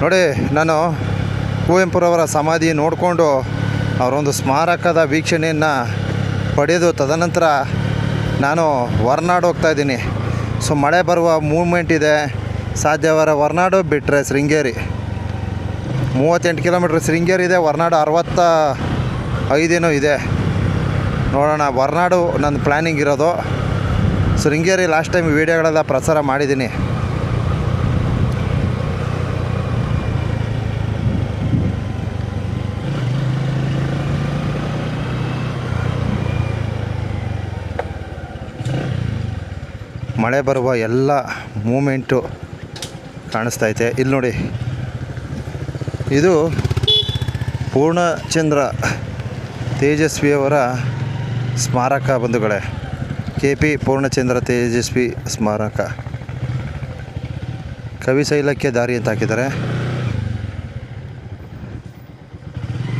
ನೋಡಿ, ನಾನು ಕುವೆಂಪುರವರ ಸಮಾಧಿ ನೋಡಿಕೊಂಡು ಅವರೊಂದು ಸ್ಮಾರಕದ ವೀಕ್ಷಣೆಯನ್ನು ಪಡೆದು ತದನಂತರ ನಾನು ಹೊರನಾಡು ಹೋಗ್ತಾಯಿದ್ದೀನಿ. ಸೊ ಮಳೆ ಬರುವ ಮೂವ್ಮೆಂಟ್ ಇದೆ. ಸಾಧ್ಯವಾದ ಹೊರನಾಡು ಬಿಟ್ಟರೆ ಶೃಂಗೇರಿ 38 ಕಿಲೋಮೀಟ್ರ್ ಶೃಂಗೇರಿ ಇದೆ. ಹೊರನಾಡು 65 ಇದೆ. ನೋಡೋಣ. ಹೊರನಾಡು ನನ್ನ ಪ್ಲ್ಯಾನಿಂಗ್ ಇರೋದು. ಶೃಂಗೇರಿ ಲಾಸ್ಟ್ ಟೈಮ್ ವೀಡಿಯೋಗಳೆಲ್ಲ ಪ್ರಸಾರ ಮಾಡಿದ್ದೀನಿ. ಮಳೆ ಬರುವ ಎಲ್ಲ ಮೂಮೆಂಟು ಕಾಣಿಸ್ತೈತೆ. ಇಲ್ಲಿ ನೋಡಿ, ಇದು ಪೂರ್ಣಚಂದ್ರ ತೇಜಸ್ವಿಯವರ ಸ್ಮಾರಕ ಬಂಧುಗಳೇ. KP ಪೂರ್ಣಚಂದ್ರ ತೇಜಸ್ವಿ ಸ್ಮಾರಕ. ಕವಿಶೈಲಕ್ಕೆ ದಾರಿ ಅಂತ ಹಾಕಿದ್ದಾರೆ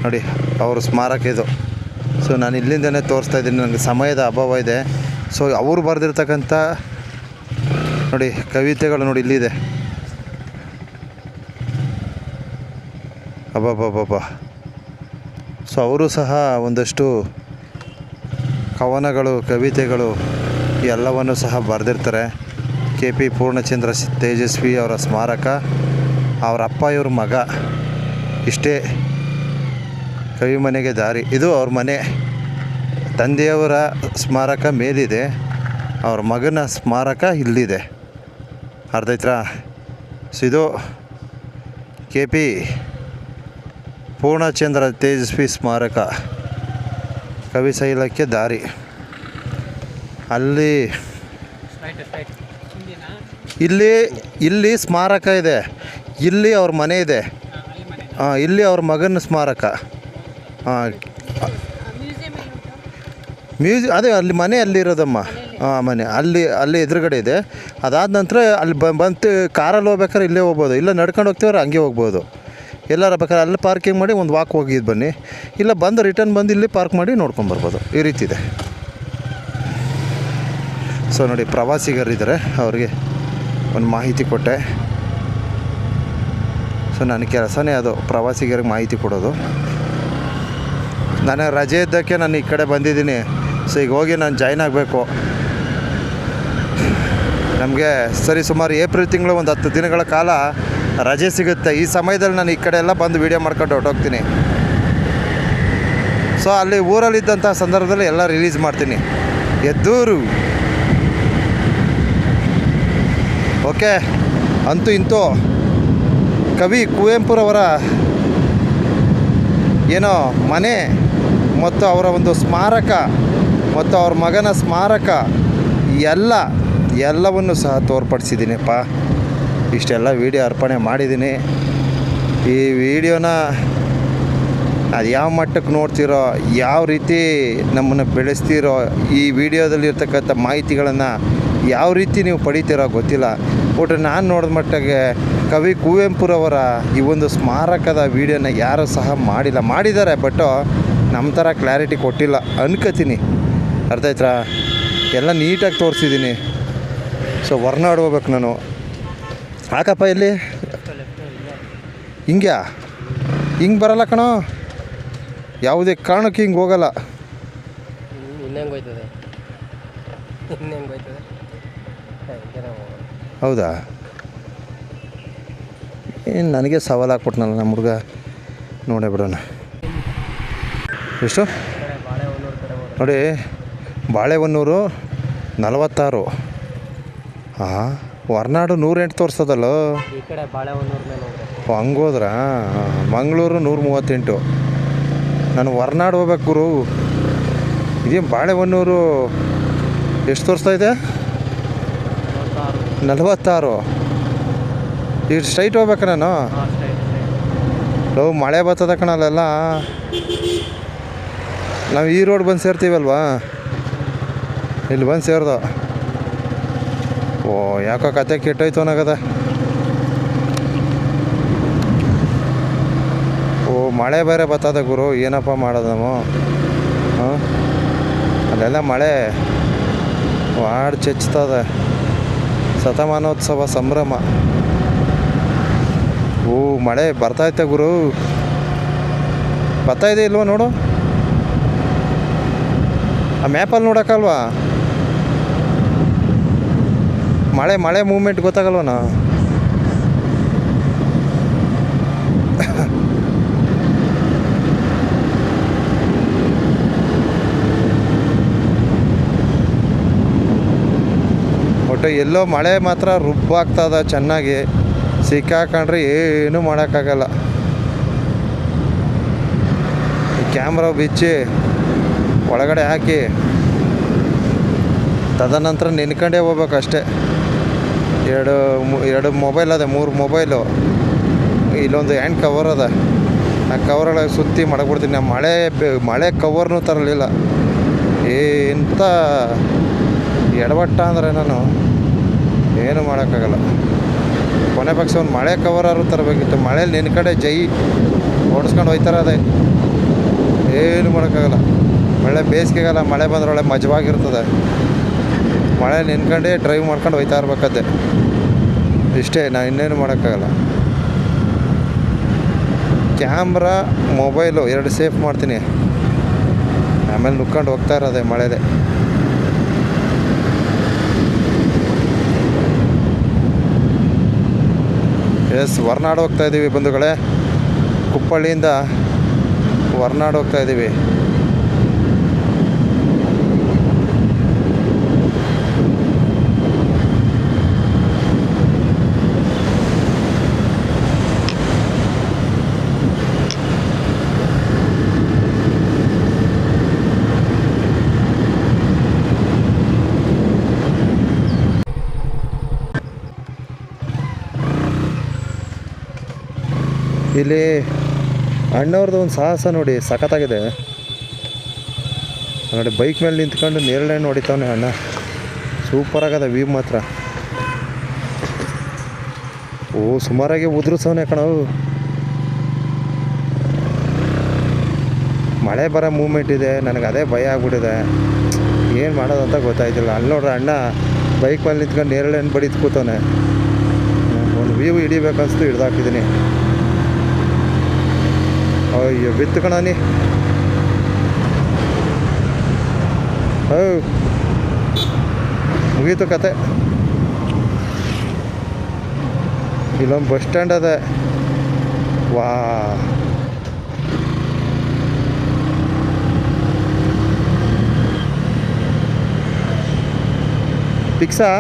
ನೋಡಿ, ಅವ್ರ ಸ್ಮಾರಕ ಇದು. ಸೊ ನಾನು ಇಲ್ಲಿಂದನೇ ತೋರಿಸ್ತಾ ಇದ್ದೀನಿ, ನನಗೆ ಸಮಯದ ಅಭಾವ ಇದೆ. ಸೊ ಅವರು ಬರೆದಿರ್ತಕ್ಕಂಥ ನೋಡಿ ಕವಿತೆಗಳು ನೋಡಿ ಇಲ್ಲಿದೆ. ಅಬ್ಬಬ್ಬಬ್ಬ. ಸೊ ಅವರು ಸಹ ಒಂದಷ್ಟು ಕವನಗಳು, ಕವಿತೆಗಳು ಎಲ್ಲವನ್ನು ಸಹ ಬರೆದಿರ್ತಾರೆ. KP ಪೂರ್ಣಚಂದ್ರ ತೇಜಸ್ವಿ ಅವರ ಸ್ಮಾರಕ. ಅವರ ಅಪ್ಪ ಇವ್ರ ಮಗ. ಇಷ್ಟೇ ಕವಿ ಮನೆಗೆ ದಾರಿ. ಇದು ಅವ್ರ ಮನೆ. ತಂದೆಯವರ ಸ್ಮಾರಕ ಮೇಲಿದೆ, ಅವ್ರ ಮಗನ ಸ್ಮಾರಕ ಇಲ್ಲಿದೆ. ಅರ್ಧೈತ್ರಾ? ಸೊ ಇದು KP ಪೂರ್ಣಚಂದ್ರ ತೇಜಸ್ವಿ ಸ್ಮಾರಕ, ಕವಿಶೈಲಕ್ಕೆ ದಾರಿ. ಅಲ್ಲಿ ಇಲ್ಲಿ ಸ್ಮಾರಕ ಇದೆ, ಇಲ್ಲಿ ಅವ್ರ ಮನೆ ಇದೆ. ಇಲ್ಲಿ ಅವ್ರ ಮಗನ ಸ್ಮಾರಕ. ಅದೇ ಅಲ್ಲಿ ಮನೆ ಅಲ್ಲಿರೋದಮ್ಮ. ಮನೆ ಅಲ್ಲಿ ಎದುರುಗಡೆ ಇದೆ. ಅದಾದ ನಂತರ ಅಲ್ಲಿ ಬಂತು ಕಾರಲ್ಲಿ ಹೋಗ್ಬೇಕಾದ್ರೆ ಇಲ್ಲೇ ಹೋಗ್ಬೋದು, ಇಲ್ಲ ನಡ್ಕೊಂಡು ಹೋಗ್ತೀವ್ರೆ ಹಂಗೆ ಹೋಗ್ಬೋದು. ಎಲ್ಲಾರ ಬೇಕಾದ್ರೆ ಅಲ್ಲಿ ಪಾರ್ಕಿಂಗ್ ಮಾಡಿ ಒಂದು ವಾಕ್ ಹೋಗಿದ್ದು ಬನ್ನಿ, ಇಲ್ಲ ಬಂದು ರಿಟರ್ನ್ ಬಂದು ಇಲ್ಲಿ ಪಾರ್ಕ್ ಮಾಡಿ ನೋಡ್ಕೊಂಬರ್ಬೋದು. ಈ ರೀತಿ ಇದೆ. ಸೊ ನೋಡಿ, ಪ್ರವಾಸಿಗರಿದ್ದಾರೆ, ಅವ್ರಿಗೆ ಒಂದು ಮಾಹಿತಿ ಕೊಟ್ಟೆ. ಸೊ ನನ್ನ ಕೆಲಸನೇ ಅದು, ಪ್ರವಾಸಿಗರಿಗೆ ಮಾಹಿತಿ ಕೊಡೋದು. ನಾನು ರಜೆ ಇದ್ದಕ್ಕೆ ನಾನು ಈ ಕಡೆ ಬಂದಿದ್ದೀನಿ. ಸೊ ಈಗ ಹೋಗಿ ನಾನು ಜಾಯ್ನ್ ಆಗಬೇಕು. ನಮಗೆ ಸರಿ ಸುಮಾರು ಏಪ್ರಿಲ್ ತಿಂಗಳು ಒಂದು 10 ದಿನಗಳ ಕಾಲ ರಜೆ ಸಿಗುತ್ತೆ. ಈ ಸಮಯದಲ್ಲಿ ನಾನು ಈ ಕಡೆ ಎಲ್ಲ ಬಂದು ವೀಡಿಯೋ ಮಾಡ್ಕೊಂಡು ಹೊರಟೋಗ್ತೀನಿ. ಸೊ ಅಲ್ಲಿ ಊರಲ್ಲಿದ್ದಂಥ ಸಂದರ್ಭದಲ್ಲಿ ಎಲ್ಲ ರಿಲೀಸ್ ಮಾಡ್ತೀನಿ. ಎದ್ದೂರು ಓಕೆ. ಅಂತೂ ಇಂತೂ ಕವಿ ಕುವೆಂಪುರವರ ಏನೋ ಮನೆ ಮತ್ತು ಅವರ ಒಂದು ಸ್ಮಾರಕ ಮತ್ತು ಅವ್ರ ಮಗನ ಸ್ಮಾರಕ ಎಲ್ಲವನ್ನು ಸಹ ತೋರ್ಪಡಿಸಿದ್ದೀನಿಪ್ಪ. ಇಷ್ಟೆಲ್ಲ ವೀಡಿಯೋ ಅರ್ಪಣೆ ಮಾಡಿದ್ದೀನಿ. ಈ ವಿಡಿಯೋನ ಅದು ಯಾವ ಮಟ್ಟಕ್ಕೆ ನೋಡ್ತಿರೋ, ಯಾವ ರೀತಿ ನಮ್ಮನ್ನು ಬೆಳೆಸ್ತಿರೋ, ಈ ವಿಡಿಯೋದಲ್ಲಿರ್ತಕ್ಕಂಥ ಮಾಹಿತಿಗಳನ್ನು ಯಾವ ರೀತಿ ನೀವು ಪಡಿತೀರೋ ಗೊತ್ತಿಲ್ಲ. ಒಟ್ಟು ನಾನು ನೋಡಿದ ಮಟ್ಟಿಗೆ ಕವಿ ಕುವೆಂಪುರವರ ಈ ಒಂದು ಸ್ಮಾರಕದ ವೀಡಿಯೋನ ಯಾರೂ ಸಹ ಮಾಡಿದ್ದಾರೆ, ಬಟ್ಟು ನಮ್ಮ ಥರ ಕ್ಲಾರಿಟಿ ಕೊಟ್ಟಿಲ್ಲ ಅನ್ಕೋತೀನಿ. ಅರ್ಥ ಆಯ್ತಾ? ಎಲ್ಲ ನೀಟಾಗಿ ತೋರಿಸಿದ್ದೀನಿ. ಸೊ ಹೊರನಾಡು ಹೋಗ್ಬೇಕು ನಾನು. ಹಾಕಪ್ಪ ಇಲ್ಲಿ ಹಿಂಗೆ ಬರಲ್ಲ ಕಣೋ, ಯಾವುದೇ ಕಾರಣಕ್ಕೆ ಹಿಂಗೆ ಹೋಗಲ್ಲ. ಹೌದಾ? ಏನು ನನಗೆ ಸವಾಲು ಹಾಕ್ಬಿಟ್ನಲ್ಲ ನಮ್ಮ ಹುಡುಗ. ನೋಡೇ ಬಿಡೋಣ. ಎಷ್ಟು ನೋಡಿ, ಬಾಳೆಹೊನ್ನೂರು 46. ಹೊರನಾಡು 108 ತೋರಿಸ್ತದಲ್ಲ. ಹಂಗೋದ್ರಾ? ಮಂಗಳೂರು 138. ನಾನು ಹೊರನಾಡು ಹೋಗ್ಬೇಕು ಗುರು. ಇದೇನು ಬಾಳೆಹೊನ್ನೂರು ಎಷ್ಟು ತೋರಿಸ್ತಾ ಇದೆ? 46. ಈಗ ಸ್ಟ್ರೈಟ್ ಹೋಗ್ಬೇಕು ನಾನು. ಮಳೆ ಬರ್ತದ ಕಣಲ್ಲೆಲ್ಲ. ನಾವು ಈ ರೋಡ್ ಬಂದು ಸೇರ್ತೀವಲ್ವಾ, ಇಲ್ಲಿ ಬಂದು ಸೇರ್ದು. ಯಾಕೋ ಕತೆ ಕೆಟ್ಟೋಯ್ತು ಅನ್ನೋಗದ. ಮಳೆ ಬೇರೆ ಬರ್ತದೆ ಗುರು, ಏನಪ್ಪ ಮಾಡೋದು ನಾವು? ಅಲ್ಲೆಲ್ಲ ಮಳೆ ವಾಡ್ ಚೆಚ್ತದೆ. ಶತಮಾನೋತ್ಸವ ಸಂಭ್ರಮ. ಓ ಮಳೆ ಬರ್ತಾಯ್ತೆ ಗುರು, ಬರ್ತಾಯಿದೆ ಇಲ್ವ ನೋಡು, ಆ ಮ್ಯಾಪಲ್ಲಿ ನೋಡೋಕ್ಕಲ್ವಾ ಮಳೆ ಮಳೆ ಮೂಮೆಂಟ್ ಗೊತ್ತಾಗಲ್ವನಾ? ಒಟ್ಟು ಎಲ್ಲೋ ಮಳೆ ಮಾತ್ರ ರುಬ್ಬಾಗ್ತದ ಚೆನ್ನಾಗಿ, ಸಿಕ್ಕಾಕೊಂಡ್ರೆ ಏನೂ ಮಾಡೋಕ್ಕಾಗಲ್ಲ. ಈ ಕ್ಯಾಮ್ರಾ ಬಿಚ್ಚಿ ಒಳಗಡೆ ಹಾಕಿ ತದನಂತರ ನೆನ್ಕೊಂಡೇ ಹೋಗ್ಬೇಕು ಅಷ್ಟೇ. ಎರಡು ಮೊಬೈಲ್ ಅದ, 3 ಮೊಬೈಲು, ಇಲ್ಲೊಂದು ಹ್ಯಾಂಡ್ ಕವರ್ ಅದ, ಆ ಕವರೊಳಗೆ ಸುತ್ತಿ ಮಡಗ್ಬಿಡ್ತೀನಿ. ಮಳೆ ಕವರ್ನೂ ತರಲಿಲ್ಲ, ಎಂಥ ಎಡವಟ್ಟ ಅಂದರೆ ನಾನು ಏನು ಮಾಡೋಕ್ಕಾಗಲ್ಲ. ಕೊನೆ ಪಕ್ಷ ಒಂದು ಮಳೆ ಕವರಾದ್ರು ತರಬೇಕಿತ್ತು. ಮಳೇಲಿ ನೆನ್ಕಡೆ ಜೈ ಓಡಿಸ್ಕೊಂಡು ಹೋಯ್ತಾರೆ, ಅದೇ ಏನು ಮಾಡೋಕ್ಕಾಗಲ್ಲ. ಒಳ್ಳೆ ಬೇಸಿಗೆಗಾಲ ಮಳೆ ಬಂದ್ರೆ ಒಳ್ಳೆ ಮಜವಾಗಿರ್ತದೆ. ಮಳೆ ನೆನ್ಕೊಂಡೇ ಡ್ರೈವ್ ಮಾಡ್ಕೊಂಡು ಹೋಯ್ತಾ ಇರ್ಬೇಕದ್ದೆ, ಇಷ್ಟೇ, ನಾನು ಇನ್ನೇನು ಮಾಡೋಕ್ಕಾಗಲ್ಲ. ಕ್ಯಾಮ್ರಾ ಮೊಬೈಲು 2 ಸೇಫ್ ಮಾಡ್ತೀನಿ, ಆಮೇಲೆ ನುಕ್ಕೊಂಡು ಹೋಗ್ತಾ ಇರೋದೆ ಮಳೆದೆ. ಎಸ್, ಹೊರ್ನಾಡು ಹೋಗ್ತಾಯಿದ್ದೀವಿ ಬಂಧುಗಳೇ, ಕುಪ್ಪಳ್ಳಿಯಿಂದ ಹೊರ್ನಾಡು ಹೋಗ್ತಾಯಿದ್ದೀವಿ. ಇಲ್ಲಿ ಅಣ್ಣವ್ರದ್ದು ಒಂದು ಸಾಹಸ ನೋಡಿ, ಸಖತ್ತಾಗಿದೆ ನೋಡಿ. ಬೈಕ್ ಮೇಲೆ ನಿಂತ್ಕೊಂಡು ನೇರಳೆ ಹಣ್ಣು ಹೊಡಿತಾವನೆ ಅಣ್ಣ, ಸೂಪರಾಗದ ವ್ಯೂ ಮಾತ್ರ. ಓ ಸುಮಾರಾಗಿ ಉದುರಿಸವನೆ ಕಣವು. ಮಳೆ ಬರೋ ಮೂಮೆಂಟ್ ಇದೆ, ನನಗೆ ಅದೇ ಭಯ ಆಗ್ಬಿಟ್ಟಿದೆ, ಏನು ಮಾಡೋದಂತ ಗೊತ್ತಾಯ್ತಿಲ್ಲ. ಅಲ್ಲಿ ನೋಡ್ರಿ ಅಣ್ಣ ಬೈಕ್ ಮೇಲೆ ನಿಂತ್ಕೊಂಡು ನೇರಳೆ ಹಣ್ಣು ಬಡಿದು ಕೂತವನೆ. ಒಂದು ವ್ಯೂ ಹಿಡಿಬೇಕನ್ನಿಸ್ತು, ಹಿಡ್ದಾಕಿದ್ದೀನಿ. ಅಯ್ಯೋ ಬಿತ್ತು ಕಣನಿ, ಮುಗೀತು ಕತೆ. ಇಲ್ಲೊಂದು ಬಸ್ ಸ್ಟ್ಯಾಂಡ್ ಅದ, ವಾ ಫಿಕ್ಸಾ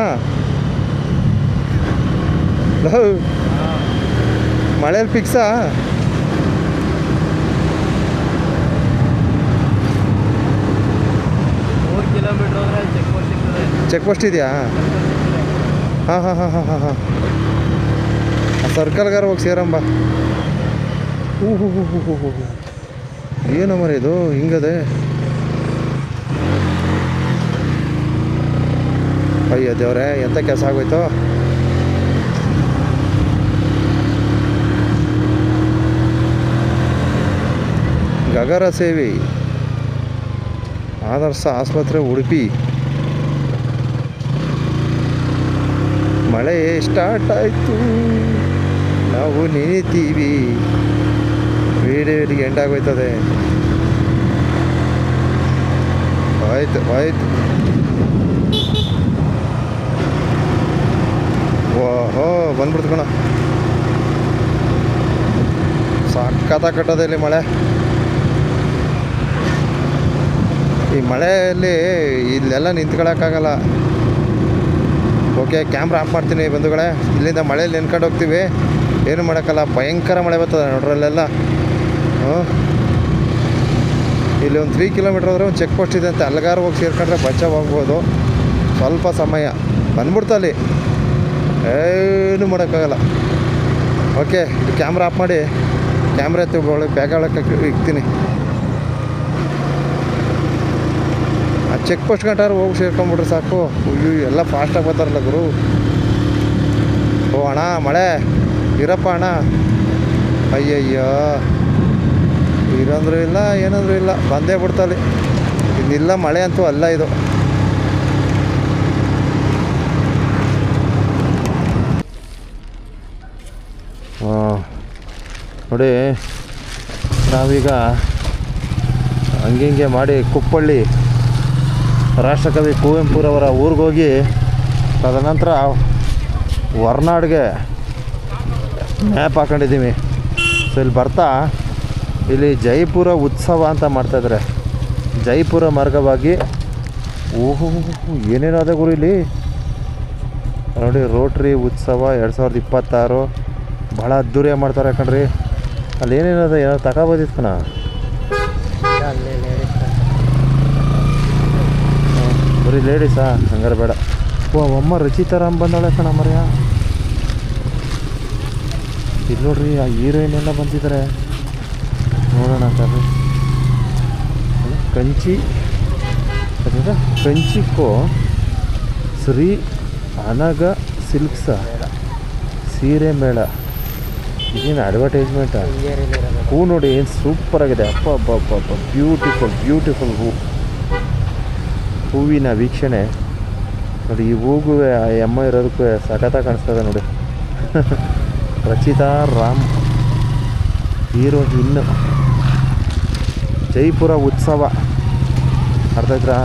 ಮಳೇಲಿ ಫಿಕ್ಸಾ? ಚೆಕ್ ಪೋಸ್ಟ್ ಇದೆಯಾ? ಹಾಂ ಹಾಂ ಹಾಂ ಹಾಂ ಹಾಂ ಹಾಂ ಆ ಸರ್ಕಲ್ಗಾರ ಹೋಗಿ ಸೇರಂಬ. ಹೂ ಹೂ ಹೂ ಹೂ ಹೂ ಹೂ ಏನು ಮರಿ ಇದು ಹಿಂಗದೆ? ಅಯ್ಯೋ ದೇವ್ರೆ, ಎಂಥ ಕೆಲಸ ಆಗೋಯ್ತು. ಗಗರ ಸೇವೆ ಆದರ್ಶ ಆಸ್ಪತ್ರೆ ಉಡುಪಿ. ಮಳೆ ಸ್ಟಾರ್ಟ್ ಆಯಿತು, ನಾವು ನೆನೆತೀವಿ, ವಿಡಿಯೋರಿಗೆ ಎಂಡಾಗೋಯ್ತದೆ. ಆಯ್ತು ಆಯ್ತು, ಓಹೋ ಬಂದ್ಬಿಡ್ತು ಕಣ, ಸಕ್ಕತ್ತ ಕಟ್ಟೋದೆ ಇಲ್ಲಿ ಮಳೆ. ಈ ಮಳೆಯಲ್ಲಿ ಇಲ್ಲೆಲ್ಲ ನಿಂತ್ಕೊಳ್ಳೋಕ್ಕಾಗಲ್ಲ. ಓಕೆ, ಕ್ಯಾಮ್ರಾ ಆಫ್ ಮಾಡ್ತೀನಿ ಬಂಧುಗಳೇ. ಇಲ್ಲಿಂದ ಮಳೆಯಲ್ಲಿ ನೆನ್ಕೊಂಡು ಹೋಗ್ತೀವಿ, ಏನು ಮಾಡೋಕ್ಕಲ್ಲ, ಭಯಂಕರ ಮಳೆ ಬರ್ತದೆ ನೋಡ್ರಲ್ಲೆಲ್ಲ. ಇಲ್ಲಿ ಒಂದು 3 ಕಿಲೋಮೀಟ್ರ್ ಹೋದರೆ ಒಂದು ಚೆಕ್ ಪೋಸ್ಟ್ ಇದೆ ಅಂತ, ಅಲ್ಲಿಗಾರು ಹೋಗಿ ಸೇರ್ಕೊಂಡ್ರೆ ಬಚಾವ್ ಆಗ್ಬೋದು. ಸ್ವಲ್ಪ ಸಮಯ ಬಂದ್ಬಿಡ್ತಲ್ಲಿ, ಏನು ಮಾಡೋಕ್ಕಾಗಲ್ಲ. ಓಕೆ, ಕ್ಯಾಮ್ರಾ ಆಫ್ ಮಾಡಿ ಕ್ಯಾಮ್ರಾ ಎತ್ತಿ ಬ್ಯಾಗ್ ಒಳಕ್ಕೆ ಇಕ್ತೀನಿ. ಆ ಚೆಕ್ ಪೋಸ್ಟ್ ಗಂಟಾರು ಹೋಗಿ ಸೇರ್ಕೊಂಬಿಟ್ರೆ ಸಾಕು. ಅಯ್ಯೋ ಎಲ್ಲ ಫಾಸ್ಟಾಗಿ ಬರ್ತಾರಲ್ಲ ಗುರು. ಓ ಅಣ್ಣ ಮಳೆ ಇರಪ್ಪ ಅಣ್ಣ. ಅಯ್ಯಯ್ಯೋ, ಇರಂದ್ರೂ ಇಲ್ಲ ಏನಂದ್ರೂ ಇಲ್ಲ, ಬಂದೇ ಬಿಡ್ತಲ್ಲಿ. ಇನ್ನಿಲ್ಲ ಮಳೆ ಅಂತೂ ಅಲ್ಲ ಇದು. ಹಾಂ ನೋಡಿ ನಾವೀಗ ಹಂಗೆ ಮಾಡಿ ಕುಪ್ಪಳ್ಳಿ ರಾಷ್ಟ್ರಕವಿ ಕುವೆಂಪುರವರ ಊರಿಗೋಗಿ ತದನಂತರ ಹೊರನಾಡಿಗೆ ಮ್ಯಾಪ್ ಹಾಕೊಂಡಿದ್ದೀವಿ. ಸೊ ಇಲ್ಲಿ ಬರ್ತಾ ಇಲ್ಲಿ ಜೈಪುರ ಉತ್ಸವ ಅಂತ ಮಾಡ್ತಾಯಿದ್ದಾರೆ. ಜೈಪುರ ಮಾರ್ಗವಾಗಿ ಓಹೋ ಏನೇನು ಅದ ಗುರು ಇಲ್ಲಿ ನೋಡಿ. ರೋಟ್ರಿ ಉತ್ಸವ 2026 ಭಾಳ ಅದ್ದೂರಿಯಾಗಿ ಮಾಡ್ತಾರೆ ಕಣ್ರಿ. ಅಲ್ಲಿ ಏನೇನದ ಏನೋ ತಗೋಬೋದಿತ್ತು ಕಣ. ಬರೀ ಲೇಡೀಸಾ? ಹಂಗಾರೆ ಬೇಡ. ಓ ಅಮ್ಮ ರಚಿತಾರಾಮ್ ಬಂದಾಳೆ ಕಣ ಮರ್ಯ. ಇಲ್ಲಿ ನೋಡ್ರಿ ಆ ಹೀರೋಯಿನ್ ಎಲ್ಲ ಬಂದಿದ್ದಾರೆ. ನೋಡೋಣ ಅಂತಾರೆ ಕಂಚಿ ಕಂಚಿಕೋ ಶ್ರೀ ಅನಗ ಸಿಲ್ಕ್ಸ ಸೀರೆ ಮೇಳ. ಇದೇನು ಅಡ್ವರ್ಟೈಸ್ಮೆಂಟ? ಹೂ ನೋಡಿ ಏನು ಸೂಪರಾಗಿದೆ. ಅಪ್ಪ ಅಪ್ಪ ಅಪ್ಪ ಅಪ್ಪ ಬ್ಯೂಟಿಫುಲ್ ಹೂವಿನ ವೀಕ್ಷಣೆ ನೋಡಿ. ಈ ಹೂಗೂ ಆ ಅಮ್ಮ ಇರೋದಕ್ಕೂ ಸಖತ್ತಾಗಿ ಕಾಣಿಸ್ತದೆ ನೋಡಿ. ರಚಿತಾ ರಾಮ್ ಹೀರೋಯಿನ್. ಜೈಪುರ ಉತ್ಸವ ಅರ್ಥ ಆಯ್ತಾ?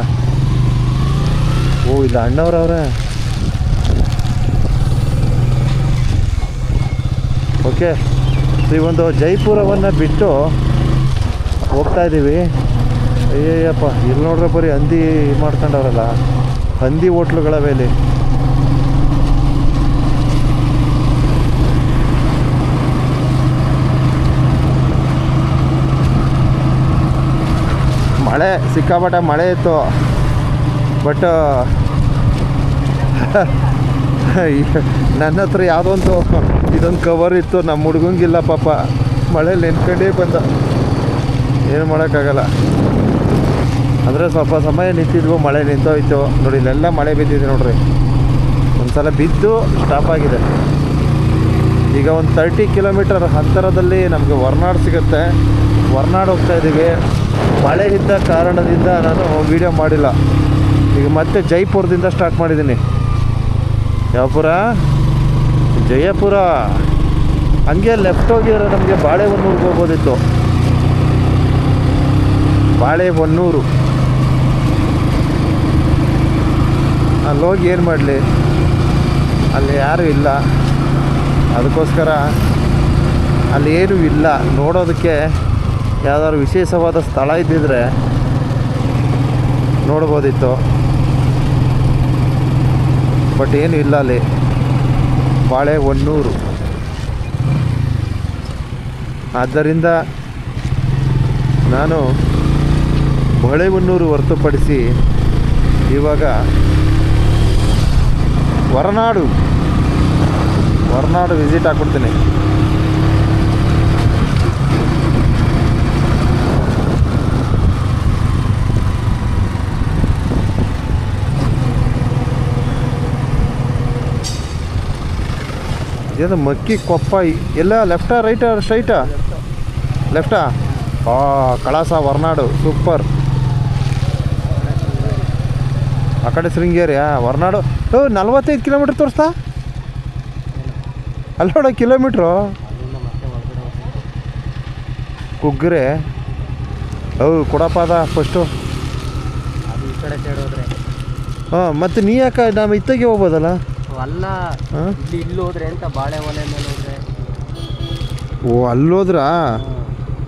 ಓ ಇಲ್ಲ ಅಣ್ಣವ್ರವ್ರೆ. ಓಕೆ, ಈ ಒಂದು ಜೈಪುರವನ್ನು ಬಿಟ್ಟು ಹೋಗ್ತಾ ಇದ್ದೀವಿ. ಅಯ್ಯಯ್ಯಪ್ಪ, ಇಲ್ಲಿ ನೋಡ್ರೆ ಬರೀ ಹಂದಿ ಮಾಡ್ಕೊಂಡವ್ರಲ್ಲ, ಹಂದಿ ಹೋಟ್ಲುಗಳವೆ ಇಲ್ಲಿ. ಮಳೆ ಸಿಕ್ಕಾಪಟ್ಟೆ ಮಳೆ ಇತ್ತು. ಬಟ್ ನನ್ನ ಹತ್ರ ಯಾವುದೋ ಒಂದು ಇದೊಂದು ಕವರ್ ಇತ್ತು. ನಮ್ಮ ಹುಡುಗಂಗಿಲ್ಲ ಪಾಪ, ಮಳೇಲಿ ನೆನ್ಕೊಂಡೇ ಬಂದ. ಏನು ಮಾಡೋಕ್ಕಾಗಲ್ಲ. ಅಂದರೆ ಸ್ವಲ್ಪ ಸಮಯ ನಿಂತಿದ್ವು, ಮಳೆ ನಿಂತೋಯ್ತು ನೋಡಿ. ಇಲ್ಲೆಲ್ಲ ಮಳೆ ಬಿದ್ದಿದೆ ನೋಡ್ರಿ. ಒಂದು ಸಲ ಬಿದ್ದು ಸ್ಟಾಪ್ ಆಗಿದೆ. ಈಗ ಒಂದು 30 ಕಿಲೋಮೀಟರ್ ಅಂತರದಲ್ಲಿ ನಮಗೆ ಹೊರನಾಡು ಸಿಗುತ್ತೆ. ಹೊರನಾಡು ಹೋಗ್ತಾಯಿದ್ದೀವಿ. ಮಳೆ ಇದ್ದ ಕಾರಣದಿಂದ ನಾನು ವೀಡಿಯೋ ಮಾಡಿಲ್ಲ. ಈಗ ಮತ್ತೆ ಜೈಪುರದಿಂದ ಸ್ಟಾರ್ಟ್ ಮಾಡಿದ್ದೀನಿ. ಯಾವ ಪುರ? ಜಯಪುರ. ಹಂಗೆ ಲೆಫ್ಟ್ ಹೋಗಿದ್ರೆ ನಮಗೆ ಬಾಳೆಹೊನ್ನೂರಿಗೆ ಹೋಗ್ಬೋದಿತ್ತು. ಬಾಳೆಹೊನ್ನೂರು ಅಲ್ಲೋಗಿ ಏನು ಮಾಡಲಿ, ಅಲ್ಲಿ ಯಾರೂ ಇಲ್ಲ. ಅದಕ್ಕೋಸ್ಕರ ಅಲ್ಲಿ ಏನೂ ಇಲ್ಲ ನೋಡೋದಕ್ಕೆ. ಯಾವ್ದಾದ್ರು ವಿಶೇಷವಾದ ಸ್ಥಳ ಇದ್ದಿದ್ರೆ ನೋಡ್ಬೋದಿತ್ತು. ಬಟ್ ಏನು ಇಲ್ಲ ಅಲ್ಲಿ. ಬಾಳೆಹೊನ್ನೂರು. ಆದ್ದರಿಂದ ನಾನು ಬಾಳೆಹೊನ್ನೂರು ಹೊರತುಪಡಿಸಿ ಇವಾಗ ಹೊರನಾಡು ವಿಸಿಟ್ ಹಾಕ್ಬಿಡ್ತೀನಿ. ಏನು ಮಕ್ಕಿ ಕೊಪ್ಪ ಎಲ್ಲ ಲೆಫ್ಟಾ ರೈಟಾ ಸ್ಟ್ರೈಟಾ? ಲೆಫ್ಟಾ? ಕಳಸ ಹೊರನಾಡು ಸೂಪರ್. ಆ ಕಡೆ ಶೃಂಗೇರಿಯಾ? ಹೊರನಾಡು 45 ಕಿಲೋಮೀಟ್ರ್ ತೋರಿಸ್ತಾ? ಅಲ್ಲಿ ನೋಡ ಕಿಲೋಮೀಟ್ರು. ಕುಗ್ರೆ ಕೊಡಪ್ಪ ಅದ ಫಸ್ಟು. ಹಾಂ, ಮತ್ತು ನೀ ಯಾಕೆ ನಾವು ಇತ್ತಾಗೆ ಹೋಗ್ಬೋದಲ್ಲ? ಅಲ್ಲ, ಇಲ್ಲಿ ಹೋದ್ರೆ ಅಂತ ಬಾಳೆಹೊನೆ ಮೇಲೆ ಹೋದ್ರೆ. ಓ ಅಲ್ಲೋದ್ರಾ?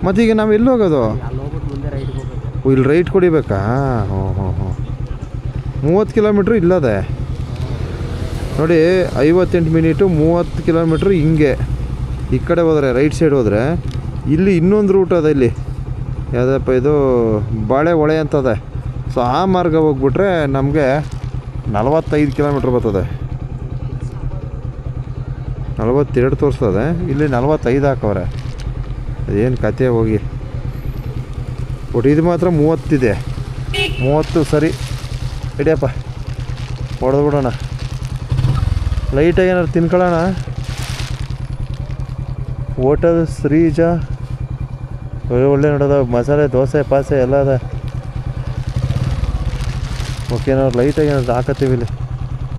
ಮತ್ತೀಗ ನಾವು ಎಲ್ಲಿ ಹೋಗೋದು? ಅಲ್ಲಿ ಹೋಗ್ಬಿಟ್ಟು ಮುಂದೆ ರೈಟ್ ಹೋಗ್ಬೇಕು. ಇಲ್ಲಿ ರೈಟ್ ಕುಡಿಬೇಕಾ? 30 ಕಿಲೋಮೀಟ್ರ್ ಇಲ್ಲದೆ ನೋಡಿ. 58 ಮಿನಿಟು 30 ಕಿಲೋಮೀಟ್ರ್. ಹಿಂಗೆ ಈ ಕಡೆ ಹೋದರೆ ರೈಟ್ ಸೈಡ್ ಹೋದರೆ ಇಲ್ಲಿ ಇನ್ನೊಂದು ರೂಟ್ ಅದ. ಇಲ್ಲಿ ಯಾವುದಪ್ಪ ಇದು? ಬಾಳೆಹೊಳೆ ಅಂತದೆ. ಸೊ ಆ ಮಾರ್ಗ ಹೋಗ್ಬಿಟ್ರೆ ನಮಗೆ 45 ಕಿಲೋಮೀಟ್ರ್ ಬರ್ತದೆ. 42 ತೋರಿಸ್ತದೆ, ಇಲ್ಲಿ 45 ಹಾಕವ್ರೆ. ಅದೇನು ಕತೆ ಹೋಗಿ. ಬಟ್ ಇದು ಮಾತ್ರ 30 ಇದೆ. 30 ಸರಿ ಹಿಡಿಯಪ್ಪ, ಹೊಡೆದ್ಬಿಡೋಣ. ಲೈಟಾಗಿ ಏನಾದ್ರು ತಿನ್ಕೊಳ್ಳೋಣ. ಹೋಟೆಲ್ ಶ್ರೀಜ ಒಳ್ಳೆ ನೋಡೋದು. ಮಸಾಲೆ ದೋಸೆ ಪಾಸೆ ಎಲ್ಲ ಅದ. ಓಕೆ, ನಾವು ಲೈಟಾಗಿ ಏನಾದ್ರು ಹಾಕತ್ತೀವಿ ಇಲ್ಲಿ.